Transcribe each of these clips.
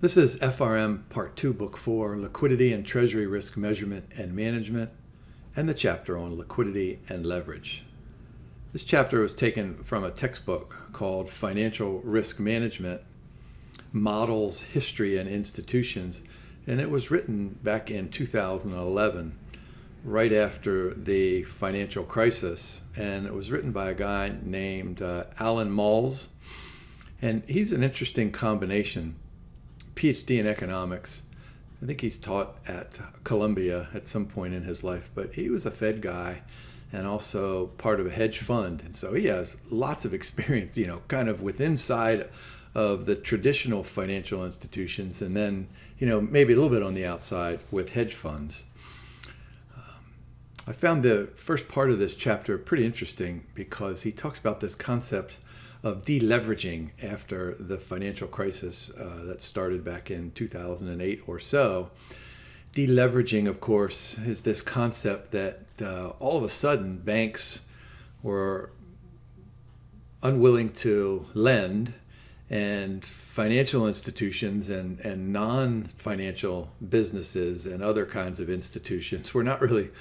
This is FRM Part II, Book 4, Liquidity and Treasury Risk Measurement and Management, and the chapter on liquidity and leverage. This chapter was taken from a textbook called Financial Risk Management, Models, History, and Institutions, and it was written back in 2011, right after the financial crisis, and it was written by a guy named Alan Mulls, and he's an interesting combination. PhD in economics. I think he's taught at Columbia at some point in his life, but he was a Fed guy and also part of a hedge fund. And so he has lots of experience, kind of with inside of the traditional financial institutions, and then, maybe a little bit on the outside with hedge funds. I found the first part of this chapter pretty interesting because he talks about this concept of deleveraging after the financial crisis that started back in 2008 or so. Deleveraging, of course, is this concept that all of a sudden banks were unwilling to lend, and financial institutions and non-financial businesses and other kinds of institutions were not really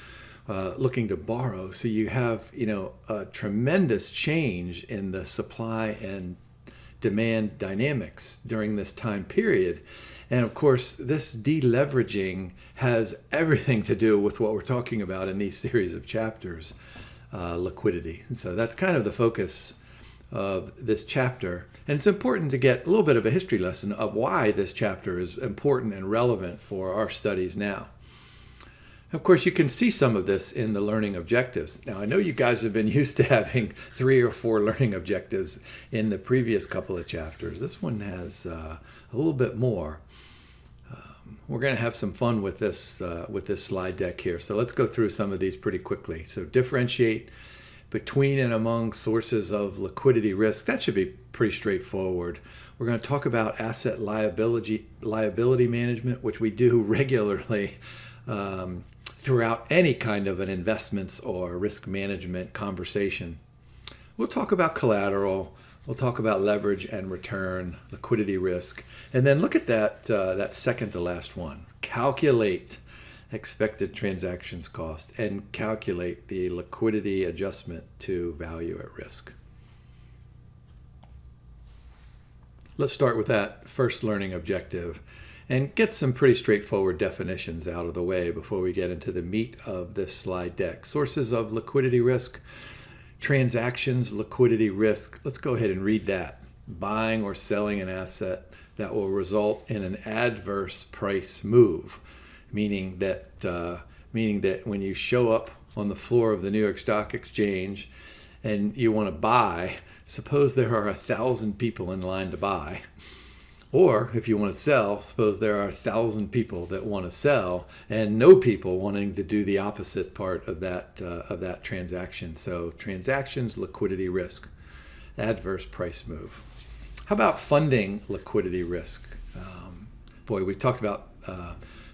looking to borrow. So you have, a tremendous change in the supply and demand dynamics during this time period. And of course, this deleveraging has everything to do with what we're talking about in these series of chapters, liquidity. And so that's kind of the focus of this chapter. And it's important to get a little bit of a history lesson of why this chapter is important and relevant for our studies now. Of course, you can see some of this in the learning objectives. Now, I know you guys have been used to having 3 or 4 learning objectives in the previous couple of chapters. This one has a little bit more. We're going to have some fun with this slide deck here. So let's go through some of these pretty quickly. So differentiate between and among sources of liquidity risk. That should be pretty straightforward. We're going to talk about asset-liability management, which we do regularly throughout any kind of an investments or risk management conversation. We'll talk about collateral, we'll talk about leverage and return, liquidity risk, and then look at that second to last one. Calculate expected transactions cost and calculate the liquidity adjustment to value at risk. Let's start with that first learning objective and get some pretty straightforward definitions out of the way before we get into the meat of this slide deck. Sources of liquidity risk, transactions, liquidity risk. Let's go ahead and read that. Buying or selling an asset that will result in an adverse price move, meaning that when you show up on the floor of the New York Stock Exchange and you want to buy, suppose there are 1,000 people in line to buy. Or if you want to sell, suppose there are 1,000 people that want to sell and no people wanting to do the opposite part of that transaction. So transactions, liquidity risk, adverse price move. How about funding liquidity risk? We talked about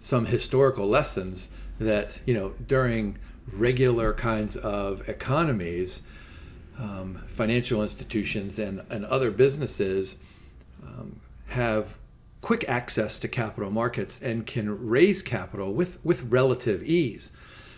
some historical lessons that, during regular kinds of economies, financial institutions and other businesses have quick access to capital markets and can raise capital with relative ease.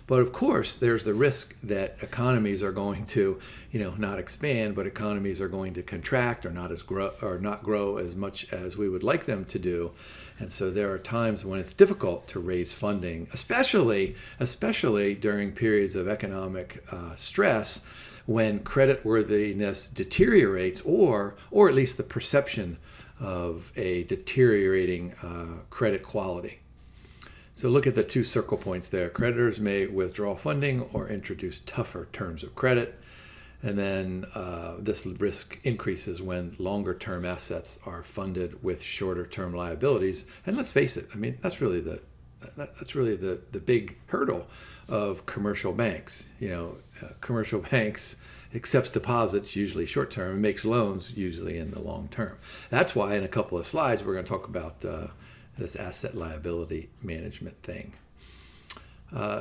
But of course, there's the risk that economies are going to, not expand, but economies are going to contract or not grow as much as we would like them to do. And so there are times when it's difficult to raise funding, especially during periods of economic stress, when creditworthiness deteriorates, or at least the perception of a deteriorating credit quality. So look at the 2 circle points there. Creditors may withdraw funding or introduce tougher terms of credit. And then this risk increases when longer term assets are funded with shorter term liabilities. And let's face it, that's really the big hurdle of commercial banks. Commercial banks accepts deposits, usually short term, and makes loans, usually in the long term. That's why in a couple of slides we're going to talk about this asset liability management thing.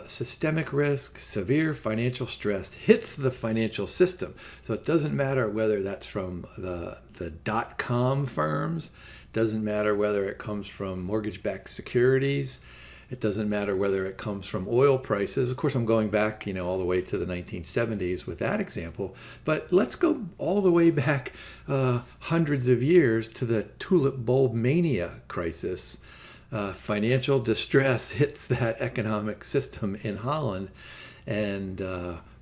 Systemic risk, severe financial stress hits the financial system. So it doesn't matter whether that's from the dot-com firms, doesn't matter whether it comes from mortgage-backed securities, it doesn't matter whether it comes from oil prices. Of course, I'm going back, all the way to the 1970s with that example, but let's go all the way back hundreds of years to the tulip bulb mania crisis. Financial distress hits that economic system in Holland. And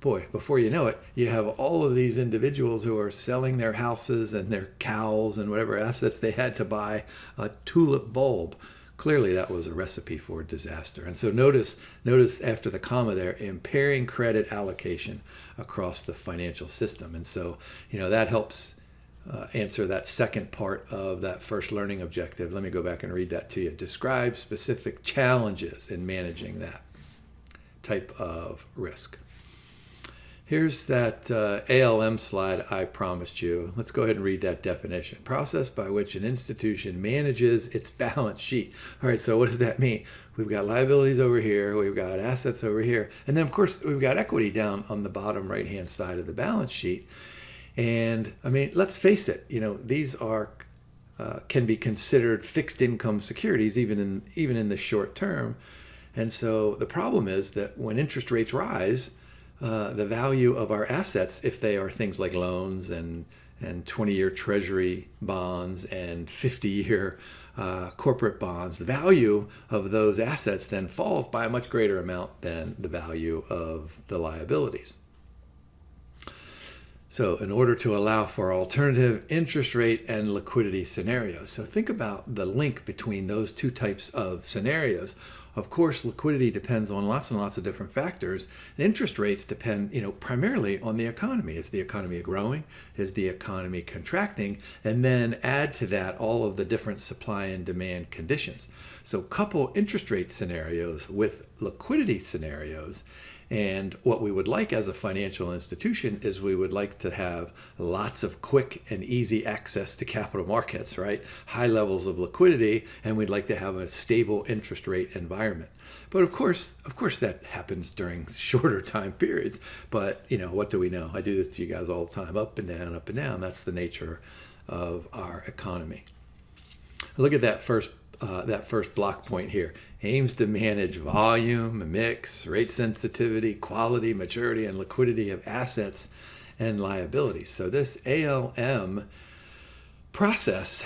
boy, before you know it, you have all of these individuals who are selling their houses and their cows and whatever assets they had to buy a tulip bulb. Clearly, that was a recipe for disaster. And so notice after the comma there, impairing credit allocation across the financial system. And so, that helps answer that second part of that first learning objective. Let me go back and read that to you. Describe specific challenges in managing that type of risk. Here's that ALM slide I promised you. Let's go ahead and read that definition. Process by which an institution manages its balance sheet. All right, so what does that mean? We've got liabilities over here, we've got assets over here, and then of course we've got equity down on the bottom right-hand side of the balance sheet. And let's face it, these are can be considered fixed income securities even in the short term. And so the problem is that when interest rates rise, the value of our assets, if they are things like loans and 20-year Treasury bonds and 50-year corporate bonds, the value of those assets then falls by a much greater amount than the value of the liabilities. So in order to allow for alternative interest rate and liquidity scenarios. So think about the link between those two types of scenarios. Of course, liquidity depends on lots and lots of different factors. Interest rates depend, primarily on the economy. Is the economy growing? Is the economy contracting? And then add to that all of the different supply and demand conditions. So couple interest rate scenarios with liquidity scenarios. And what we would like as a financial institution is we would like to have lots of quick and easy access to capital markets, right? High levels of liquidity, and we'd like to have a stable interest rate environment. But of course that happens during shorter time periods. But what do we know? I do this to you guys all the time, up and down, up and down. That's the nature of our economy. Look at that first block point here. Aims to manage volume, mix, rate sensitivity, quality, maturity, and liquidity of assets and liabilities. So this ALM process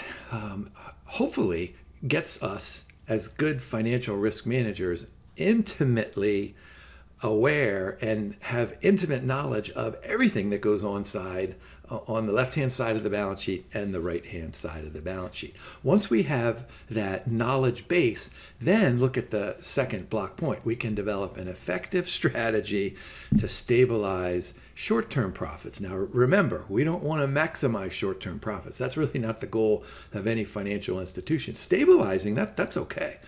hopefully gets us, as good financial risk managers, intimately aware and have intimate knowledge of everything that goes on the left-hand side of the balance sheet and the right-hand side of the balance sheet. Once we have that knowledge base, then look at the second block point. We can develop an effective strategy to stabilize short-term profits. Now, remember, we don't want to maximize short-term profits. That's really not the goal of any financial institution. Stabilizing, that's okay.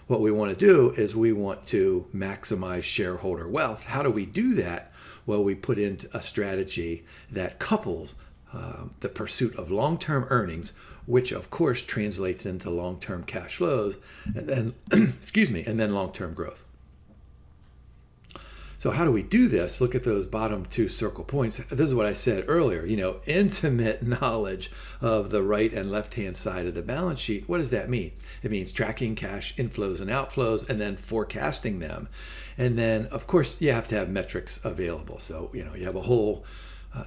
What we want to do is we want to maximize shareholder wealth. How do we do that? Well, we put in a strategy that couples the pursuit of long-term earnings, which of course translates into long-term cash flows, and then and then long-term growth. So how do we do this? Look at those bottom two circle points. This is what I said earlier, intimate knowledge of the right and left-hand side of the balance sheet. What does that mean? It means tracking cash inflows and outflows and then forecasting them. And then, of course, you have to have metrics available. So, you have a whole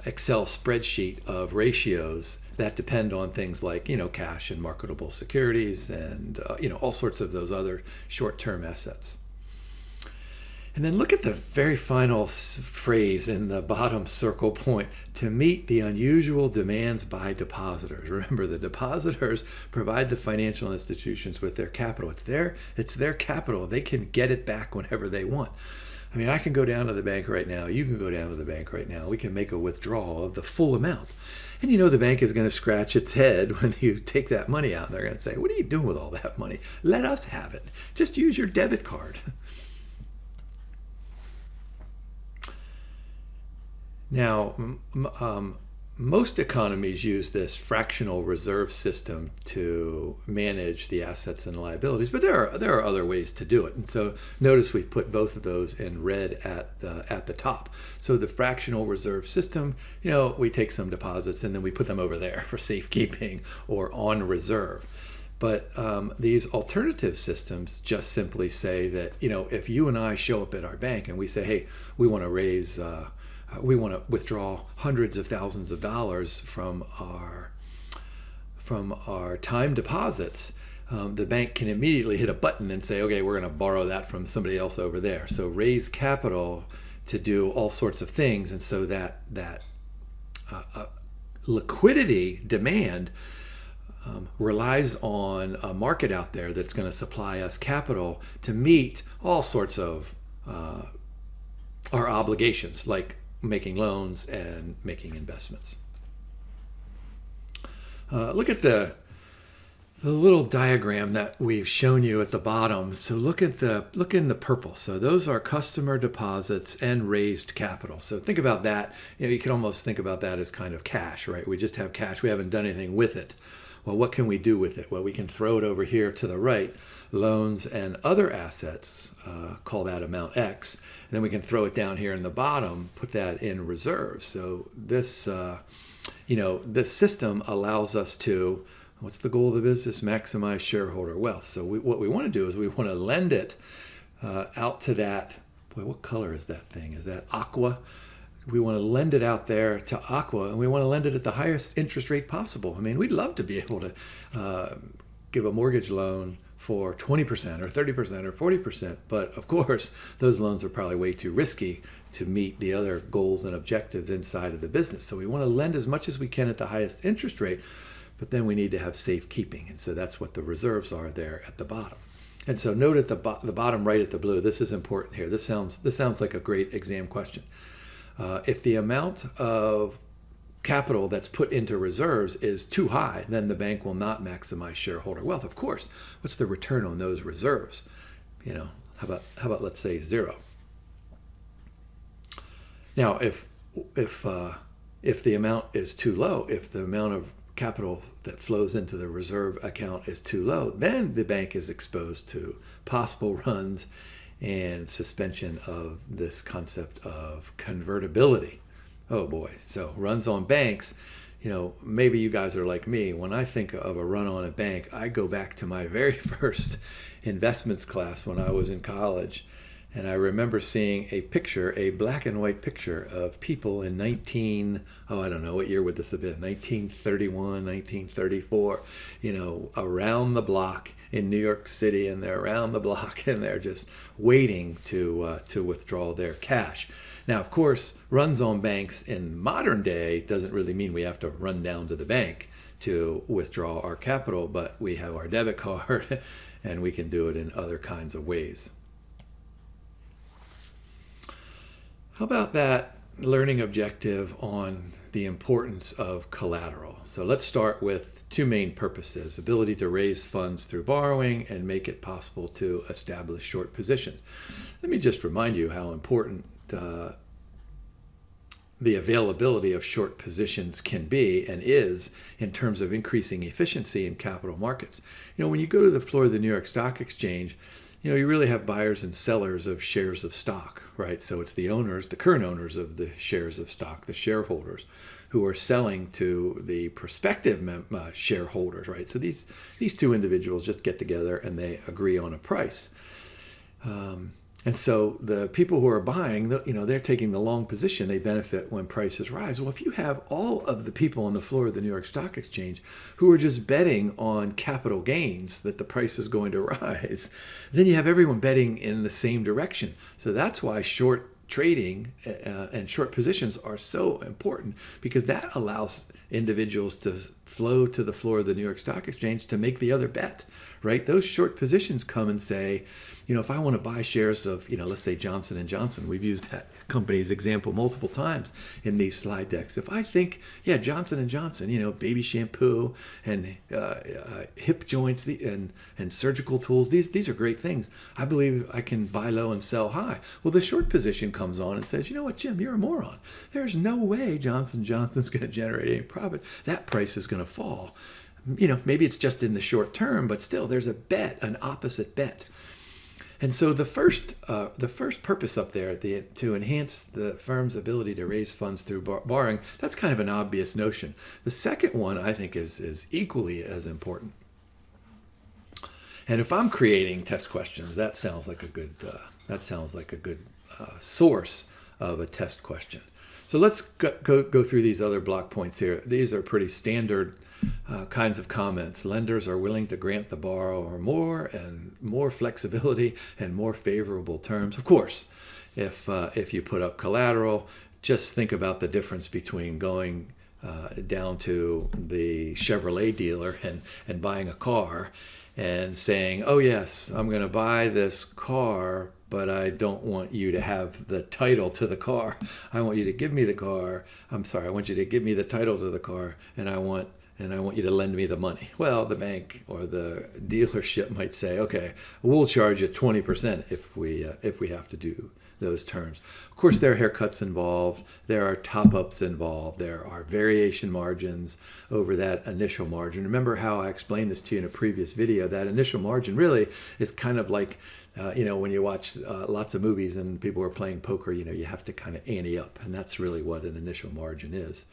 Excel spreadsheet of ratios that depend on things like, cash and marketable securities and, all sorts of those other short-term assets. And then look at the very final phrase in the bottom circle point, to meet the unusual demands by depositors. Remember, the depositors provide the financial institutions with their capital. It's their capital. They can get it back whenever they want. I can go down to the bank right now. You can go down to the bank right now. We can make a withdrawal of the full amount. And the bank is going to scratch its head when you take that money out. They're going to say, what are you doing with all that money? Let us have it. Just use your debit card. Now, most economies use this fractional reserve system to manage the assets and liabilities, but there are other ways to do it. And so notice we put both of those in red at the top. So the fractional reserve system, we take some deposits and then we put them over there for safekeeping or on reserve. But these alternative systems just simply say that, if you and I show up at our bank and we say, hey, we want to withdraw hundreds of thousands of dollars from our time deposits, the bank can immediately hit a button and say, okay, we're going to borrow that from somebody else over there. So raise capital to do all sorts of things. And so that liquidity demand relies on a market out there that's going to supply us capital to meet all sorts of our obligations, like making loans and making investments. Look at the little diagram that we've shown you at the bottom. So look in the purple. So those are customer deposits and raised capital. So think about that. You can almost think about that as kind of cash, right? We just have cash. We haven't done anything with it. Well, what can we do with it? Well, we can throw it over here to the right, loans and other assets, call that amount X. And then we can throw it down here in the bottom, put that in reserves. So this, this system allows us to, what's the goal of the business? Maximize shareholder wealth. So what we want to do is we want to lend it out to that, boy, what color is that thing? Is that aqua? We want to lend it out there to Aqua, and we want to lend it at the highest interest rate possible. I mean, we'd love to be able to give a mortgage loan for 20% or 30% or 40%, but of course, those loans are probably way too risky to meet the other goals and objectives inside of the business. So we want to lend as much as we can at the highest interest rate, but then we need to have safekeeping, and so that's what the reserves are there at the bottom. And so note at the bottom right at the blue, this is important here. This sounds like a great exam question. If the amount of capital that's put into reserves is too high, then the bank will not maximize shareholder wealth. Of course, what's the return on those reserves? How about let's say 0. Now, if the amount is too low, if the amount of capital that flows into the reserve account is too low, then the bank is exposed to possible runs and suspension of this concept of convertibility. Oh boy. So runs on banks, maybe you guys are like me. When I think of a run on a bank, I go back to my very first investments class when I was in college. And I remember seeing a black and white picture of people in I don't know, what year would this have been? 1931, 1934, around the block in New York City, and they're around the block and they're just waiting to withdraw their cash. Now, of course, runs on banks in modern day doesn't really mean we have to run down to the bank to withdraw our capital, but we have our debit card and we can do it in other kinds of ways. How about that learning objective on the importance of collateral? So let's start with two main purposes: ability to raise funds through borrowing and make it possible to establish short positions. Let me just remind you how important the availability of short positions can be and is in terms of increasing efficiency in capital markets. When you go to the floor of the New York Stock Exchange, you really have buyers and sellers of shares of stock, right? So it's the current owners of the shares of stock, the shareholders, who are selling to the prospective shareholders, right? So these two individuals just get together and they agree on a price. And so the people who are buying, they're taking the long position. They benefit when prices rise. Well, if you have all of the people on the floor of the New York Stock Exchange who are just betting on capital gains, that the price is going to rise, then you have everyone betting in the same direction. So that's why short trading and short positions are so important, because that allows individuals to flow to the floor of the New York Stock Exchange to make the other bet, right? Those short positions come and say, if I want to buy shares of, let's say Johnson & Johnson, we've used that company's example multiple times in these slide decks. If I think, Johnson & Johnson, baby shampoo and hip joints and surgical tools, these are great things. I believe I can buy low and sell high. Well, the short position comes on and says, you know what, Jim, you're a moron. There's no way Johnson & Johnson's going to generate any profit. That price is going to fall. Maybe it's just in the short term, but still there's a bet, an opposite bet. And so the first purpose up there, to enhance the firm's ability to raise funds through borrowing, that's kind of an obvious notion. The second one, I think, is equally as important. And if I'm creating test questions, that sounds like a good source of a test question. So let's go through these other block points here. These are pretty standard kinds of comments. Lenders are willing to grant the borrower more flexibility and more favorable terms. Of course, if you put up collateral, just think about the difference between going down to the Chevrolet dealer and buying a car and saying, oh yes, I'm going to buy this car, but I don't want you to have the title to the car. I want you to give me the car. I want you to give me the title to the car, and I want you to lend me the money. Well, the bank or the dealership might say, okay, we'll charge you 20% if we have to do those terms. Of course, there are haircuts involved. There are top-ups involved. There are variation margins over that initial margin. Remember how I explained this to you in a previous video. That initial margin really is kind of like, when you watch lots of movies and people are playing poker, you have to kind of ante up. And that's really what an initial margin is.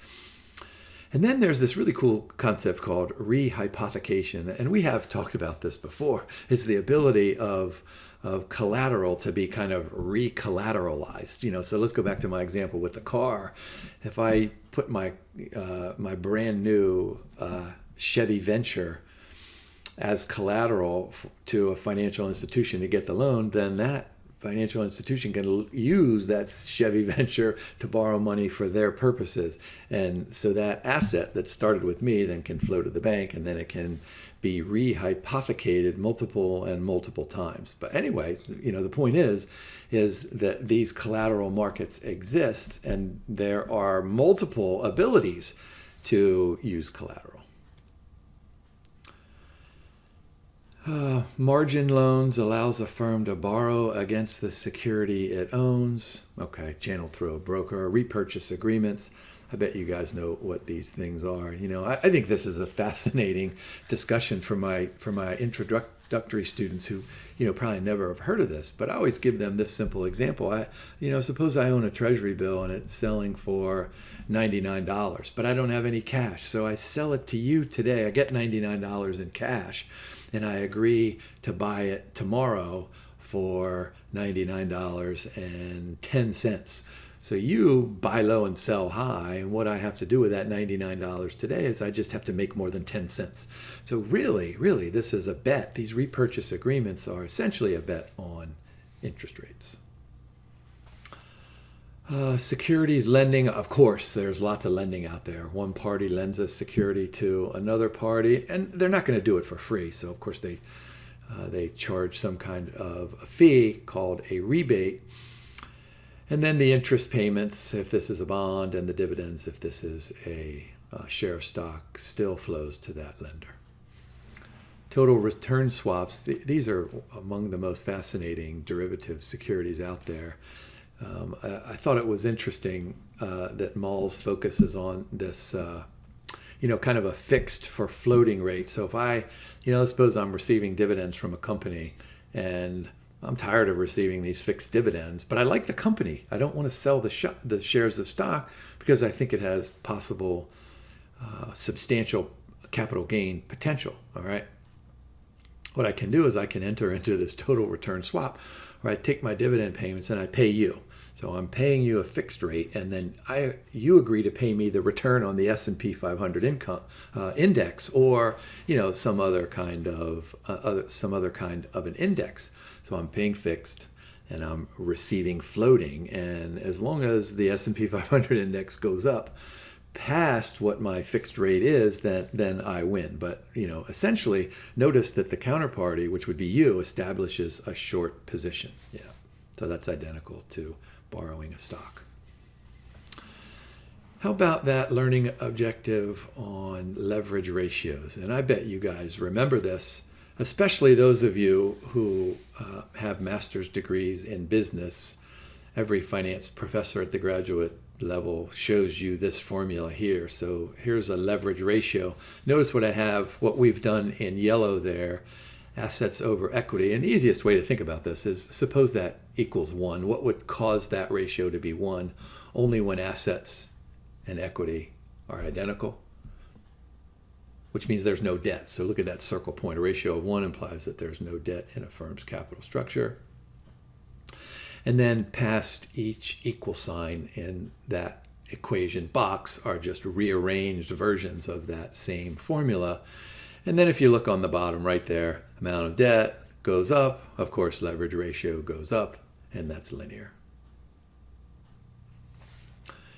And then there's this really cool concept called rehypothecation. And we have talked about this before. It's the ability of collateral to be kind of recollateralized. So let's go back to my example with the car. If I put my brand new Chevy Venture as collateral to a financial institution to get the loan, then that financial institution can use that Chevy Venture to borrow money for their purposes. And so that asset that started with me then can flow to the bank, and then it can be rehypothecated multiple times. But anyways, the point is that these collateral markets exist, and there are multiple abilities to use collateral. Margin loans allows a firm to borrow against the security it owns. Okay, channeled through a broker. Repurchase agreements. I bet you guys know what these things are. I think this is a fascinating discussion for my introductory students who, probably never have heard of this. But I always give them this simple example. Suppose I own a Treasury bill and it's selling for $99, but I don't have any cash. So I sell it to you today. I get $99 in cash, and I agree to buy it tomorrow for $99.10. So you buy low and sell high, and what I have to do with that $99 today is I just have to make more than 10 cents. So really, this is a bet. These repurchase agreements are essentially a bet on interest rates. Securities lending, of course, there's lots of lending out there. One party lends a security to another party, and they're not going to do it for free. So, of course, they charge some kind of a fee called a rebate. And then the interest payments, if this is a bond, and the dividends, if this is a share of stock, still flows to that lender. Total return swaps, these are among the most fascinating derivative securities out there. I thought it was interesting that Malls focuses on this, kind of a fixed for floating rate. So if I, suppose I'm receiving dividends from a company, and I'm tired of receiving these fixed dividends, but I like the company. I don't want to sell the shares of stock because I think it has possible substantial capital gain potential, all right? What I can do is I can enter into this total return swap where I take my dividend payments and I pay you. So I'm paying you a fixed rate, and then you agree to pay me the return on the S&P 500 index, or some other kind of an index. So I'm paying fixed, and I'm receiving floating, and as long as the S&P 500 index goes up, past what my fixed rate is, then I win. But, essentially, notice that the counterparty, which would be you, establishes a short position. Yeah. So that's identical to borrowing a stock. How about that learning objective on leverage ratios? And I bet you guys remember this, especially those of you who have master's degrees in business. Every finance professor at the graduate level shows you this formula here. So here's a leverage ratio. Notice what we've done in yellow there, assets over equity. And the easiest way to think about this is, suppose that equals 1. What would cause that ratio to be 1? Only when assets and equity are identical, which means there's no debt. So look at that circle point. A ratio of 1 implies that there's no debt in a firm's capital structure. And then past each equal sign in that equation box are just rearranged versions of that same formula. And then if you look on the bottom right there, amount of debt goes up, of course leverage ratio goes up, and that's linear.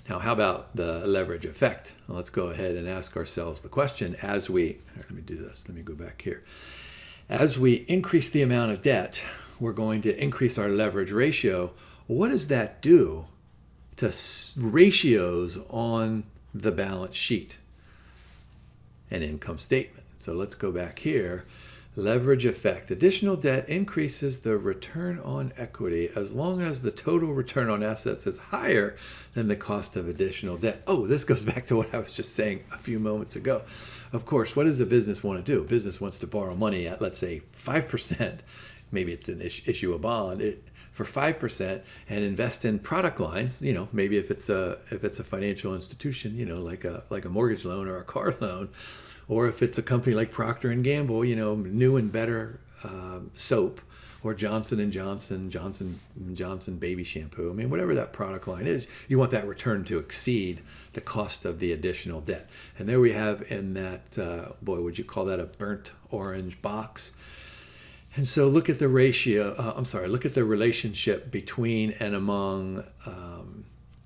Now, how about the leverage effect? Well, let's go ahead and ask ourselves the question let me do this, let me go back here. As we increase the amount of debt, we're going to increase our leverage ratio. What does that do to ratios on the balance sheet and income statement? So let's go back here. Leverage effect. Additional debt increases the return on equity as long as the total return on assets is higher than the cost of additional debt. Oh, this goes back to what I was just saying a few moments ago. Of course, what does a business want to do? A business wants to borrow money at, let's say, 5%. Maybe it's an issue a bond for 5% and invest in product lines. Maybe if it's a financial institution, like a mortgage loan or a car loan, or if it's a company like Procter and Gamble, new and better soap, or Johnson & Johnson baby shampoo. I mean, whatever that product line is, you want that return to exceed the cost of the additional debt. And there we have in that, would you call that a burnt orange box? And so look at the look at the relationship between and among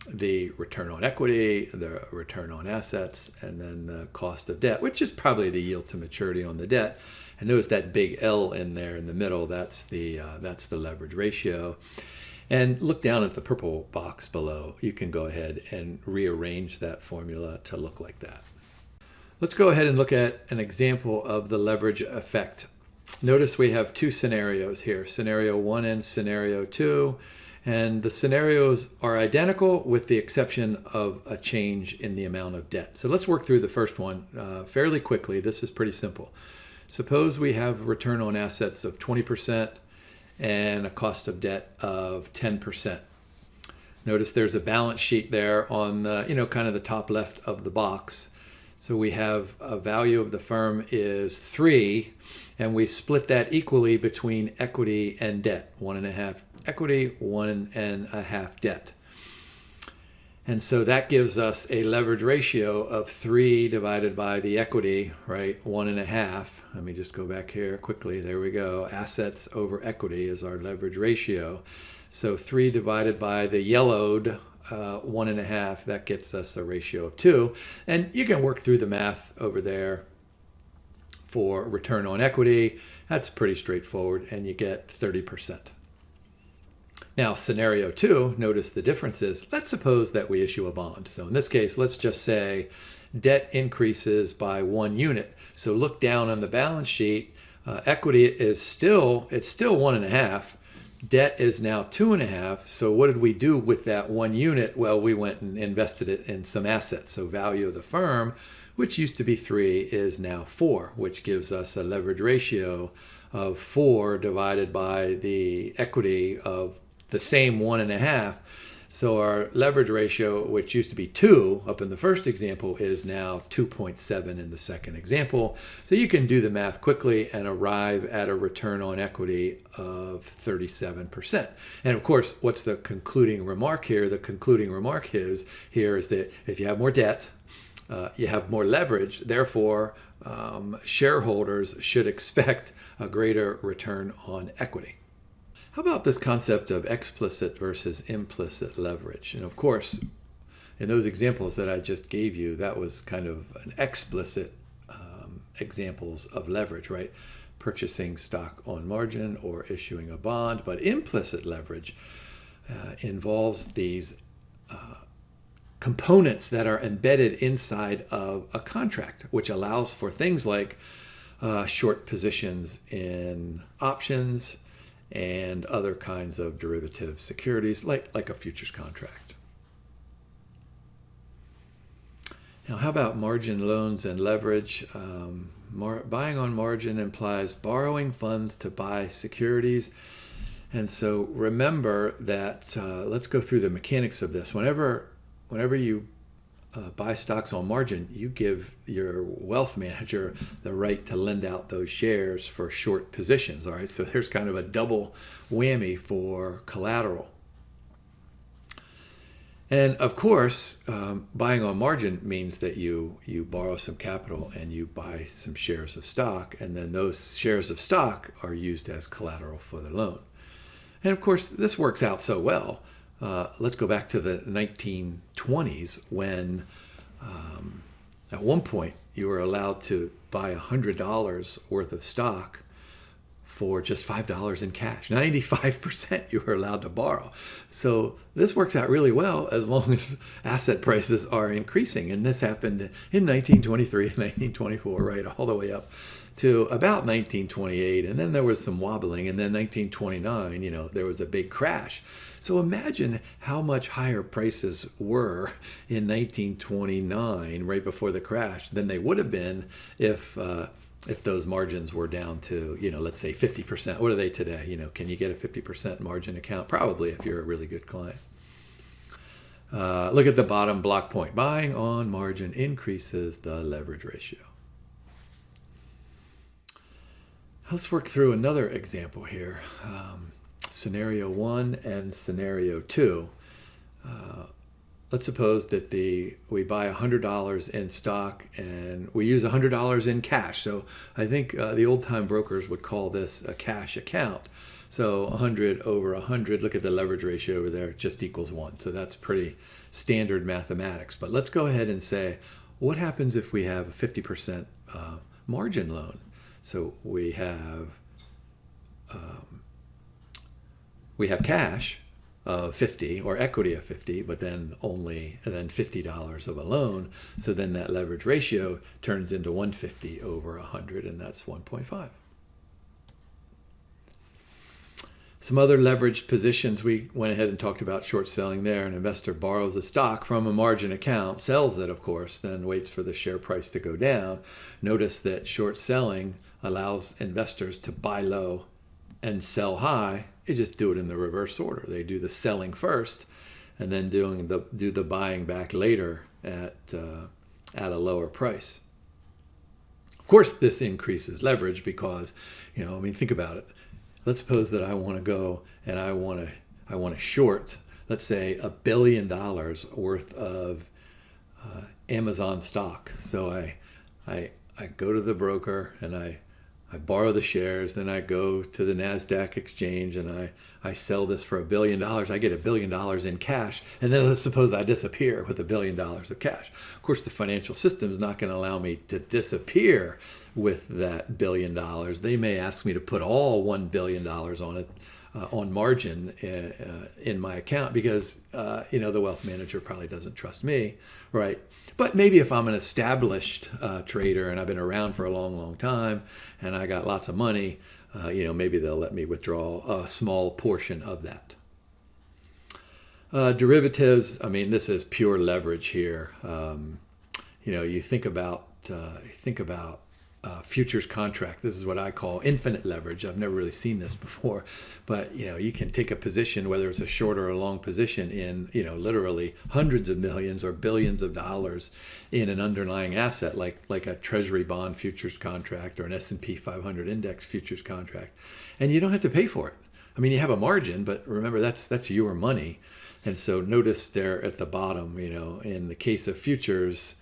the return on equity, the return on assets, and then the cost of debt, which is probably the yield to maturity on the debt. And notice that big L in there in the middle, that's the leverage ratio. And look down at the purple box below. You can go ahead and rearrange that formula to look like that. Let's go ahead and look at an example of the leverage effect. Notice we have two scenarios here, scenario 1 and scenario 2, and the scenarios are identical with the exception of a change in the amount of debt. So let's work through the first one fairly quickly. This is pretty simple. Suppose we have return on assets of 20% and a cost of debt of 10%. Notice there's a balance sheet there on the, kind of the top left of the box. So we have a value of the firm is 3, and we split that equally between equity and debt. 1.5 equity, 1.5 debt. And so that gives us a leverage ratio of 3 divided by the equity, right? 1.5. Let me just go back here quickly. There we go. Assets over equity is our leverage ratio. So 3 divided by the yellowed 1.5, that gets us a ratio of 2. And you can work through the math over there for return on equity. That's pretty straightforward, and you get 30%. Now, scenario 2, notice the differences. Let's suppose that we issue a bond. So in this case, let's just say debt increases by 1 unit. So look down on the balance sheet. Equity is still 1.5. Debt is now 2.5. So what did we do with that 1 unit? Well, we went and invested it in some assets. So value of the firm, which used to be 3, is now 4, which gives us a leverage ratio of 4 divided by the equity of the same 1.5. So our leverage ratio, which used to be 2 up in the first example, is now 2.7 in the second example. So you can do the math quickly and arrive at a return on equity of 37%. And of course, what's the concluding remark here? The concluding remark is that if you have more debt, you have more leverage. Therefore, shareholders should expect a greater return on equity. How about this concept of explicit versus implicit leverage? And of course, in those examples that I just gave you, that was kind of an explicit examples of leverage, right? Purchasing stock on margin or issuing a bond. But implicit leverage involves these components that are embedded inside of a contract, which allows for things like short positions in options and other kinds of derivative securities, like a futures contract. Now, how about margin loans and leverage? Buying on margin implies borrowing funds to buy securities. And so remember that, let's go through the mechanics of this. Whenever you buy stocks on margin, you give your wealth manager the right to lend out those shares for short positions. All right, so there's kind of a double whammy for collateral. And of course, buying on margin means that you borrow some capital and you buy some shares of stock, and then those shares of stock are used as collateral for the loan. And of course, this works out so well. Let's go back to the 1920s when at one point you were allowed to buy $100 worth of stock for just $5 in cash. 95% you were allowed to borrow. So this works out really well as long as asset prices are increasing. And this happened in 1923 and 1924, right, all the way up to about 1928. And then there was some wobbling. And then 1929, there was a big crash. So imagine how much higher prices were in 1929, right before the crash, than they would have been if those margins were down to, let's say 50%. What are they today? Can you get a 50% margin account? Probably, if you're a really good client. Look at the bottom block point. Buying on margin increases the leverage ratio. Let's work through another example here. Scenario 1 and scenario 2. Let's suppose that we buy $100 in stock and we use $100 in cash. So I think the old-time brokers would call this a cash account. So 100 over 100, look at the leverage ratio over there, just equals 1. So that's pretty standard mathematics. But let's go ahead and say, what happens if we have a 50% margin loan? So we have cash of 50 or equity of 50, but then $50 of a loan. So then that leverage ratio turns into 150 over 100, and that's 1.5. Some other leveraged positions, we went ahead and talked about short selling there. An investor borrows a stock from a margin account, sells it, of course, then waits for the share price to go down. Notice that short selling allows investors to buy low and sell high. They just do it in the reverse order. They do the selling first and then do the buying back later at a lower price. Of course, this increases leverage because, think about it. Let's suppose that I want to go and I want to short, let's say, $1 billion worth of Amazon stock. So I go to the broker and I borrow the shares, then I go to the NASDAQ exchange and I sell this for $1 billion. I get $1 billion in cash, and then let's suppose I disappear with $1 billion of cash. Of course, the financial system is not going to allow me to disappear with that $1 billion. They may ask me to put all $1 billion on it, on margin in my account because, the wealth manager probably doesn't trust me, right? But maybe if I'm an established trader and I've been around for a long, long time and I got lots of money, maybe they'll let me withdraw a small portion of that. Derivatives, this is pure leverage here. You think about futures contract. This is what I call infinite leverage. I've never really seen this before, but you can take a position, whether it's a short or a long position, in literally hundreds of millions or billions of dollars in an underlying asset, like a Treasury bond futures contract or an S&P 500 index futures contract, and you don't have to pay for it. You have a margin, but remember that's your money. And so notice there at the bottom, in the case of futures,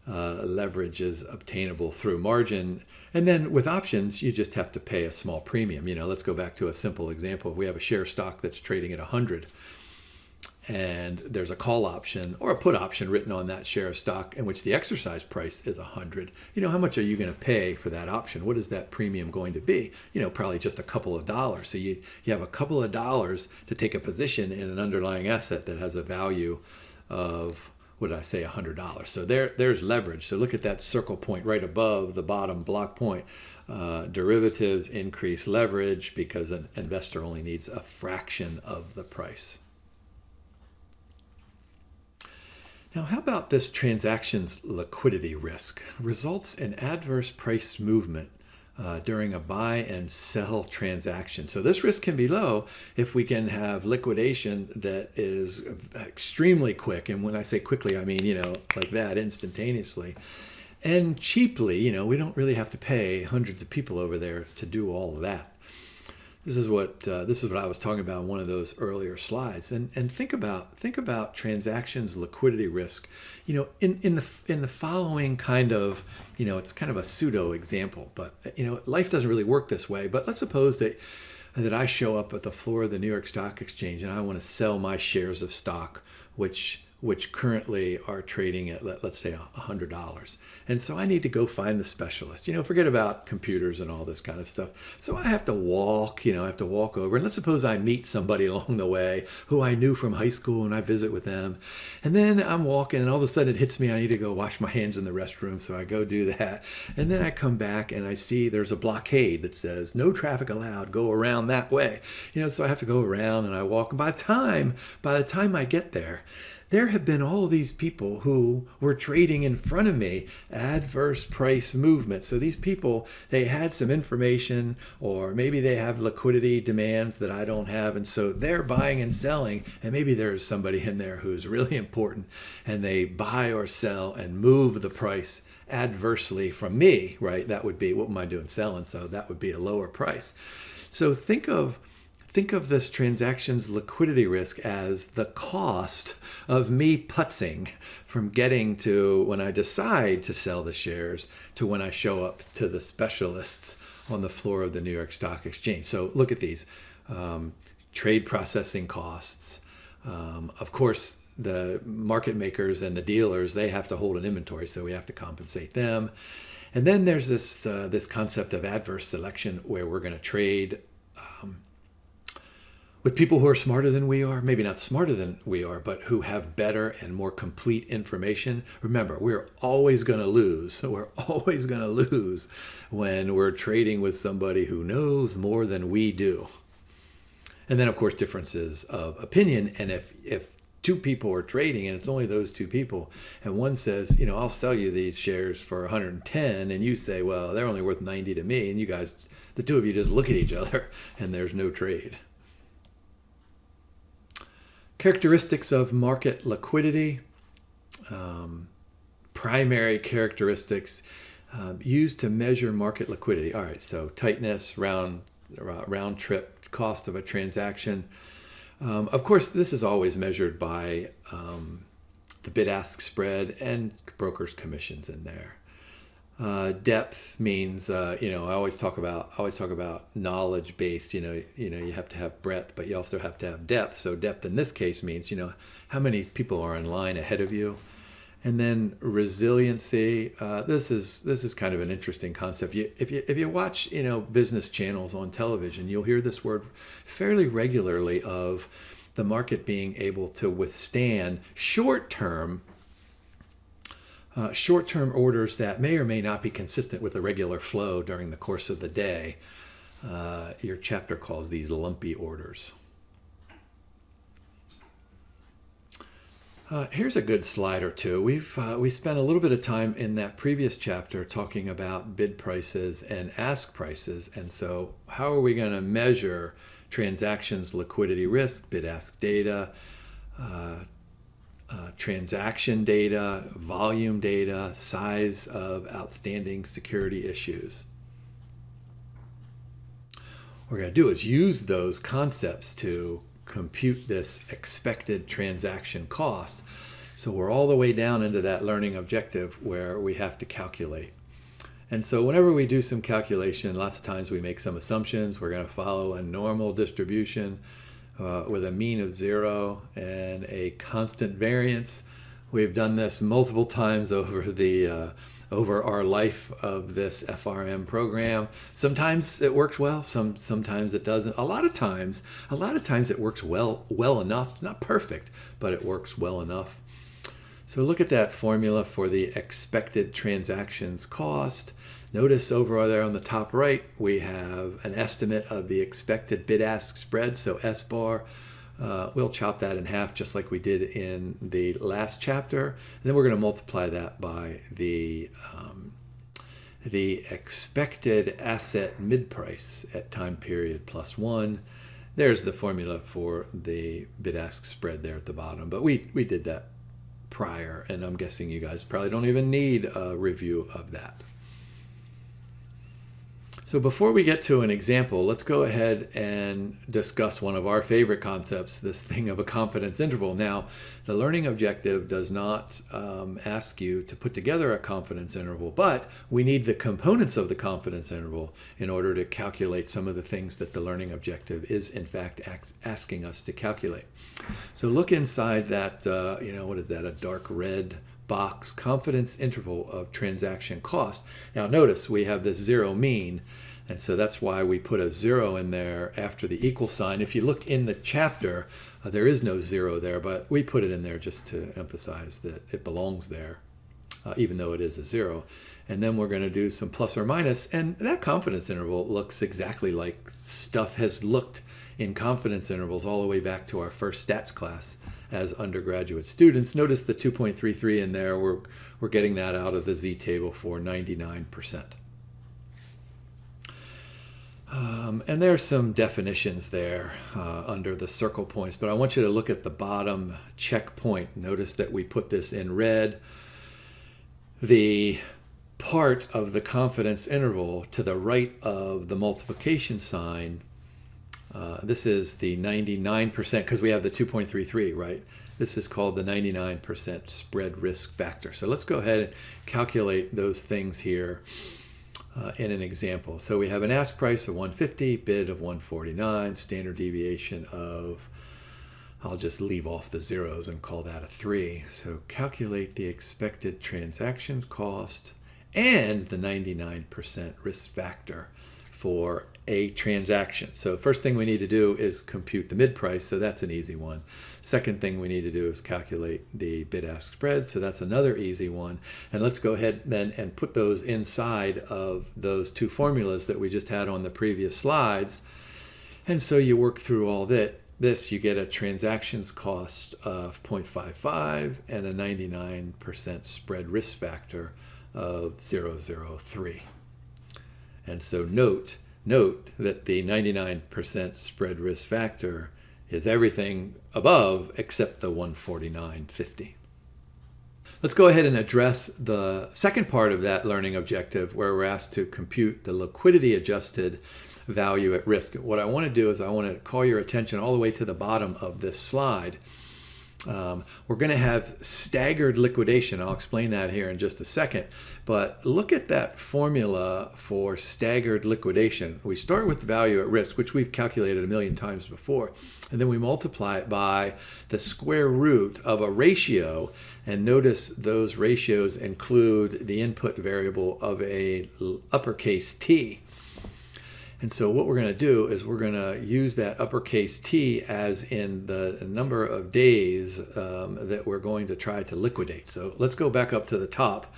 leverage is obtainable through margin. And then with options, you just have to pay a small premium. Let's go back to a simple example. We have a share stock that's trading at 100. and there's a call option or a put option written on that share of stock in which the exercise price is 100, how much are you going to pay for that option? What is that premium going to be? Probably just a couple of dollars. So you have a couple of dollars to take a position in an underlying asset that has a value of, what did I say, $100. So there's leverage. So look at that circle point right above the bottom block point. Derivatives increase leverage because an investor only needs a fraction of the price. Now, how about this transaction's liquidity risk? Results in adverse price movement during a buy and sell transaction. So this risk can be low if we can have liquidation that is extremely quick. And when I say quickly, I mean, like that, instantaneously. And cheaply, we don't really have to pay hundreds of people over there to do all of that. This is what I was talking about in one of those earlier slides. And think about transactions liquidity risk. In the following kind of, it's kind of a pseudo example, but life doesn't really work this way. But let's suppose that I show up at the floor of the New York Stock Exchange and I want to sell my shares of stock, which currently are trading at, let's say, $100. And so I need to go find the specialist. Forget about computers and all this kind of stuff. So I have to walk over. And let's suppose I meet somebody along the way who I knew from high school and I visit with them. And then I'm walking and all of a sudden it hits me, I need to go wash my hands in the restroom. So I go do that. And then I come back and I see there's a blockade that says, no traffic allowed, go around that way. So I have to go around and I walk. And by the time I get there have been all these people who were trading in front of me, adverse price movement. So these people, they had some information, or maybe they have liquidity demands that I don't have. And so they're buying and selling. And maybe there's somebody in there who's really important and they buy or sell and move the price adversely from me, right? That would be, what am I doing? Selling. So that would be a lower price. So think of this transaction's liquidity risk as the cost of me putzing from getting to when I decide to sell the shares to when I show up to the specialists on the floor of the New York Stock Exchange. So look at these. Trade processing costs. Of course, the market makers and the dealers, they have to hold an inventory, so we have to compensate them. And then there's this concept of adverse selection where we're going to trade with people who are smarter than we are, maybe not smarter than we are, but who have better and more complete information. Remember, we're always going to lose. We're always going to lose when we're trading with somebody who knows more than we do. And then, of course, differences of opinion. And if two people are trading and it's only those two people, and one says, I'll sell you these shares for 110, and you say, well, they're only worth 90 to me, and you guys, the two of you just look at each other and there's no trade. Characteristics of market liquidity, primary characteristics used to measure market liquidity. All right, so tightness, round trip cost of a transaction. Of course, this is always measured by the bid-ask spread and brokers' commissions in there. Depth means, I always talk about knowledge based, you have to have breadth, but you also have to have depth. So depth in this case means, how many people are in line ahead of you. And then resiliency, this is kind of an interesting concept. If you watch, business channels on television, you'll hear this word fairly regularly of the market being able to withstand short-term orders that may or may not be consistent with the regular flow during the course of the day. Your chapter calls these lumpy orders. Here's a good slide or two. We spent a little bit of time in that previous chapter talking about bid prices and ask prices. And so how are we going to measure transactions liquidity risk, bid-ask data, transaction data, volume data, size of outstanding security issues? What we're going to do is use those concepts to compute this expected transaction cost. So we're all the way down into that learning objective where we have to calculate. And so whenever we do some calculation, lots of times we make some assumptions. We're going to follow a normal distribution. with a mean of 0 and a constant variance. We've done this multiple times over our life of this FRM program. Sometimes it works well, sometimes it doesn't. A lot of times it works well enough. It's not perfect, but it works well enough. So look at that formula for the expected transactions cost. Notice over there on the top right, we have an estimate of the expected bid-ask spread, so S bar. We'll chop that in half just like we did in the last chapter. And then we're going to multiply that by the expected asset mid-price at time period plus 1. There's the formula for the bid-ask spread there at the bottom. But we did that prior, and I'm guessing you guys probably don't even need a review of that. So before we get to an example, let's go ahead and discuss one of our favorite concepts, this thing of a confidence interval. Now, the learning objective does not ask you to put together a confidence interval, but we need the components of the confidence interval in order to calculate some of the things that the learning objective is in fact asking us to calculate. So look inside that, what is that, a dark red box, confidence interval of transaction cost. Now notice we have this 0 mean, and so that's why we put a 0 in there after the equal sign. If you look in the chapter, there is no 0 there, but we put it in there just to emphasize that it belongs there, even though it is a 0. And then we're going to do some plus or minus, and that confidence interval looks exactly like stuff has looked in confidence intervals all the way back to our first stats class as undergraduate students. Notice the 2.33 in there. We're getting that out of the Z table for 99%. And there's some definitions there under the circle points, but I want you to look at the bottom checkpoint. Notice that we put this in red. The part of the confidence interval to the right of the multiplication sign, this is the 99%, because we have the 2.33, right? This is called the 99% spread risk factor. So let's go ahead and calculate those things here in an example. So we have an ask price of 150, bid of 149, standard deviation of, I'll just leave off the zeros and call that a 3. So calculate the expected transaction cost and the 99% risk factor for a transaction. So first thing we need to do is compute the mid price, so that's an easy one. Second thing we need to do is calculate the bid-ask spread, so that's another easy one. And let's go ahead then and put those inside of those two formulas that we just had on the previous slides. And so you work through all this, you get a transactions cost of 0.55 and a 99% spread risk factor of 0.003. And so note that the 99% spread risk factor is everything above except the 149.50. Let's go ahead and address the second part of that learning objective, where we're asked to compute the liquidity-adjusted value at risk. What I want to do is I want to call your attention all the way to the bottom of this slide. We're going to have staggered liquidation. I'll explain that here in just a second. But look at that formula for staggered liquidation. We start with value at risk, which we've calculated a million times before. And then we multiply it by the square root of a ratio. And notice those ratios include the input variable of a uppercase T. And so what we're going to do is we're going to use that uppercase T as in the number of days that we're going to try to liquidate. So let's go back up to the top.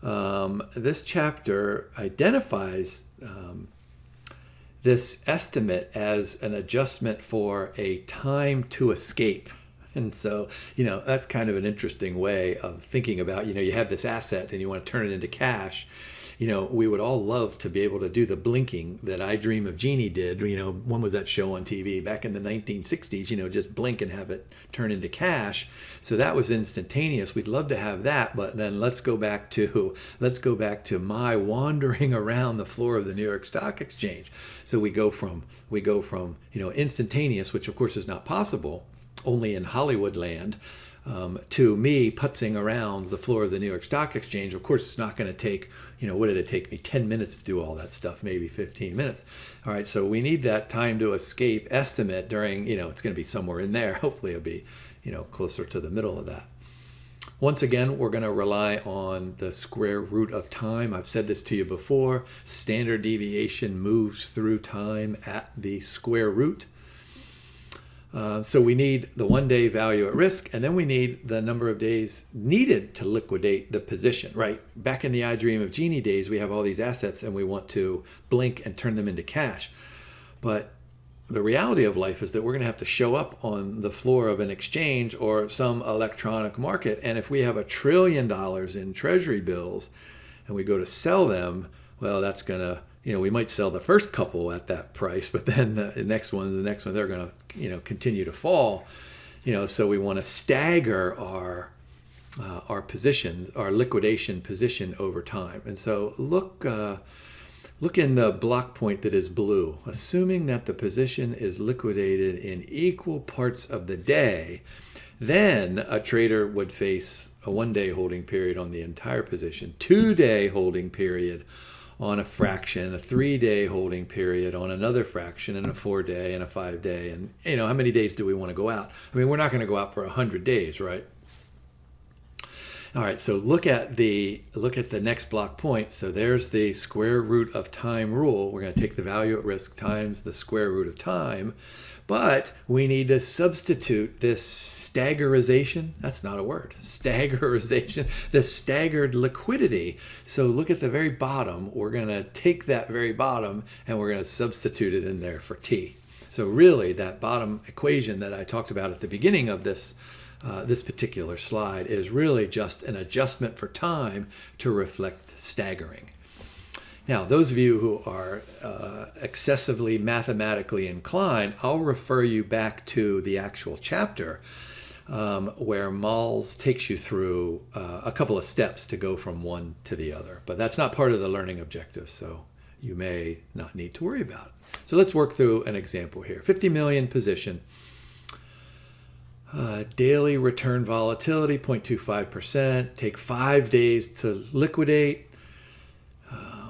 This chapter identifies this estimate as an adjustment for a time to escape. And so, that's kind of an interesting way of thinking about, you have this asset and you want to turn it into cash. We would all love to be able to do the blinking that I Dream of Jeannie did. When was that show on TV? Back in the 1960s, just blink and have it turn into cash. So that was instantaneous. We'd love to have that, but then let's go back to my wandering around the floor of the New York Stock Exchange. So we go from instantaneous, which of course is not possible, only in Hollywood land, to me putzing around the floor of the New York Stock Exchange. Of course, it's not going to take, what did it take me? 10 minutes to do all that stuff, maybe 15 minutes. All right, so we need that time to escape estimate during, it's going to be somewhere in there. Hopefully it'll be, closer to the middle of that. Once again, we're going to rely on the square root of time. I've said this to you before. Standard deviation moves through time at the square root. So we need the 1-day value at risk, and then we need the number of days needed to liquidate the position, right? Back in the I Dream of Genie days, we have all these assets and we want to blink and turn them into cash. But the reality of life is that we're going to have to show up on the floor of an exchange or some electronic market. And if we have $1 trillion in Treasury bills and we go to sell them, well, that's going to, we might sell the first couple at that price, but then the next one, they're going to, continue to fall. So we want to stagger our positions, our liquidation position over time. And so look in the block point that is blue. Assuming that the position is liquidated in equal parts of the day, then a trader would face a 1-day holding period on the entire position, 2-day holding period on a fraction, a 3-day holding period on another fraction, and a 4-day and a 5-day. And how many days do we want to go out? I mean, we're not going to go out for 100 days, right? All right, so look at the next block point. So there's the square root of time rule. We're going to take the value at risk times the square root of time. But we need to substitute this staggerization. That's not a word. Staggerization. The staggered liquidity. So look at the very bottom. We're going to take that very bottom and we're going to substitute it in there for T. So really that bottom equation that I talked about at the beginning of this particular slide is really just an adjustment for time to reflect staggering. Now, those of you who are excessively mathematically inclined, I'll refer you back to the actual chapter where Malls takes you through a couple of steps to go from one to the other. But that's not part of the learning objective, so you may not need to worry about it. So let's work through an example here. 50 million position. Daily return volatility, 0.25%. Take 5 days to liquidate.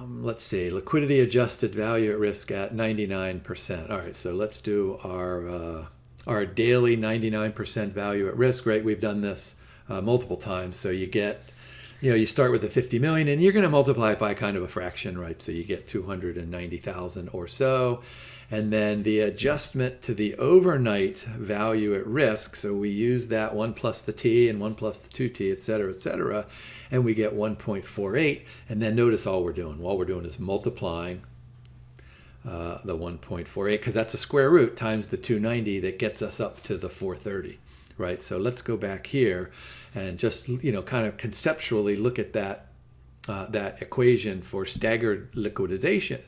Let's see, liquidity-adjusted value at risk at 99%. All right, so let's do our daily 99% value at risk, right? We've done this multiple times. So you get, you start with the 50 million and you're going to multiply it by kind of a fraction, right? So you get 290,000 or so. And then the adjustment to the overnight value at risk, so we use that 1 plus the T and 1 plus the 2T, et cetera, and we get 1.48. And then notice all we're doing is multiplying the 1.48, because that's a square root times the 290 that gets us up to the 430, right? So let's go back here and just, kind of conceptually look at that equation for staggered liquidation.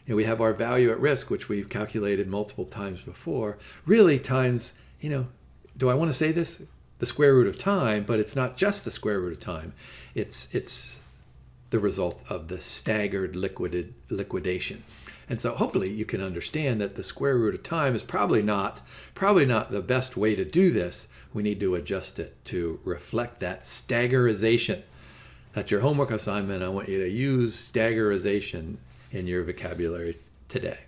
We have our value at risk, which we've calculated multiple times before, really times, do I want to say this? The square root of time, but it's not just the square root of time. It's the result of the staggered liquidation. And so hopefully you can understand that the square root of time is probably not the best way to do this. We need to adjust it to reflect that staggerization. That's your homework assignment. I want you to use staggerization in your vocabulary today.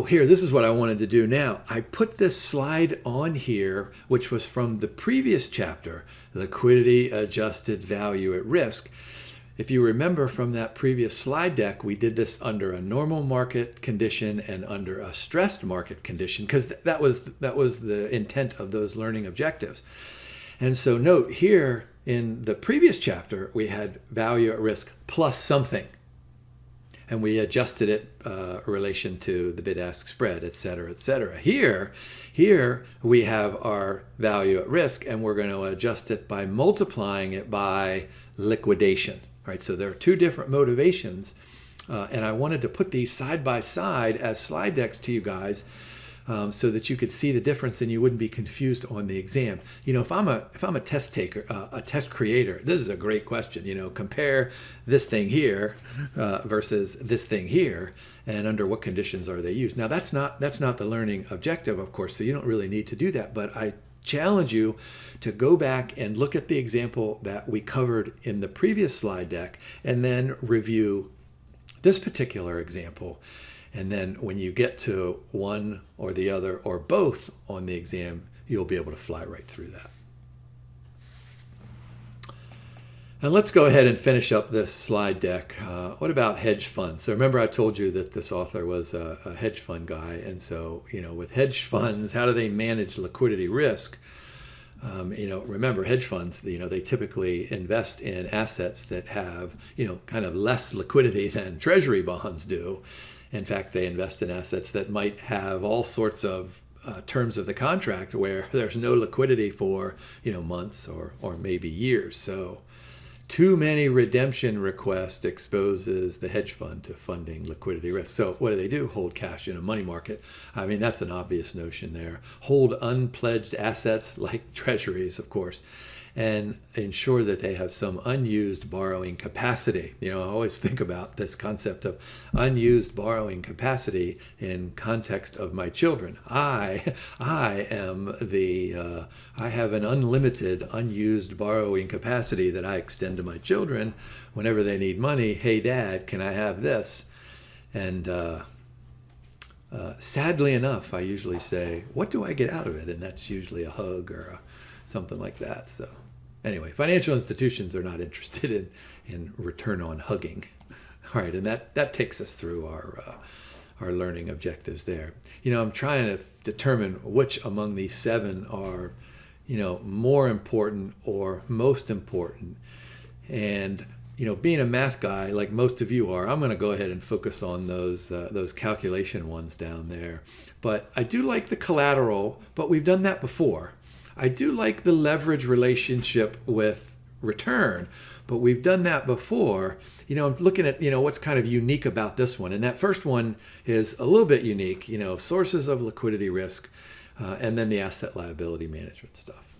Here, this is what I wanted to do now. I put this slide on here, which was from the previous chapter, Liquidity-Adjusted Value at Risk. If you remember from that previous slide deck, we did this under a normal market condition and under a stressed market condition, because that was the intent of those learning objectives. And so note here, in the previous chapter, we had value at risk plus something, and we adjusted it in relation to the bid-ask spread, et cetera, et cetera. Here we have our value at risk, and we're going to adjust it by multiplying it by liquidation. Right? So there are two different motivations, and I wanted to put these side by side as slide decks to you guys so that you could see the difference and you wouldn't be confused on the exam. If I'm a test taker, a test creator, this is a great question. Compare this thing here versus this thing here, and under what conditions are they used. Now that's not the learning objective, of course, so you don't really need to do that, but I challenge you to go back and look at the example that we covered in the previous slide deck and then review this particular example. And then when you get to one or the other or both on the exam, you'll be able to fly right through that. And let's go ahead and finish up this slide deck. What about hedge funds? So remember I told you that this author was a hedge fund guy. And so, with hedge funds, how do they manage liquidity risk? Remember hedge funds, they typically invest in assets that have, kind of less liquidity than Treasury bonds do. In fact, they invest in assets that might have all sorts of terms of the contract where there's no liquidity for, months or maybe years. So too many redemption requests exposes the hedge fund to funding liquidity risk. So what do? Hold cash in a money market. I mean, that's an obvious notion there. Hold unpledged assets like treasuries, of course, and ensure that they have some unused borrowing capacity. I always think about this concept of unused borrowing capacity in context of my children. I have an unlimited unused borrowing capacity that I extend to my children whenever they need money. Hey, Dad, can I have this? And sadly enough, I usually say, what do I get out of it? And that's usually a hug or something like that. So anyway, financial institutions are not interested in return on hugging. All right, and that takes us through our learning objectives there. I'm trying to determine which among these 7 are, more important or most important. And, being a math guy like most of you are, I'm going to go ahead and focus on those calculation ones down there. But I do like the collateral, but we've done that before. I do like the leverage relationship with return, but we've done that before. I'm looking at, what's kind of unique about this one. And that first one is a little bit unique, sources of liquidity risk, and then the asset liability management stuff.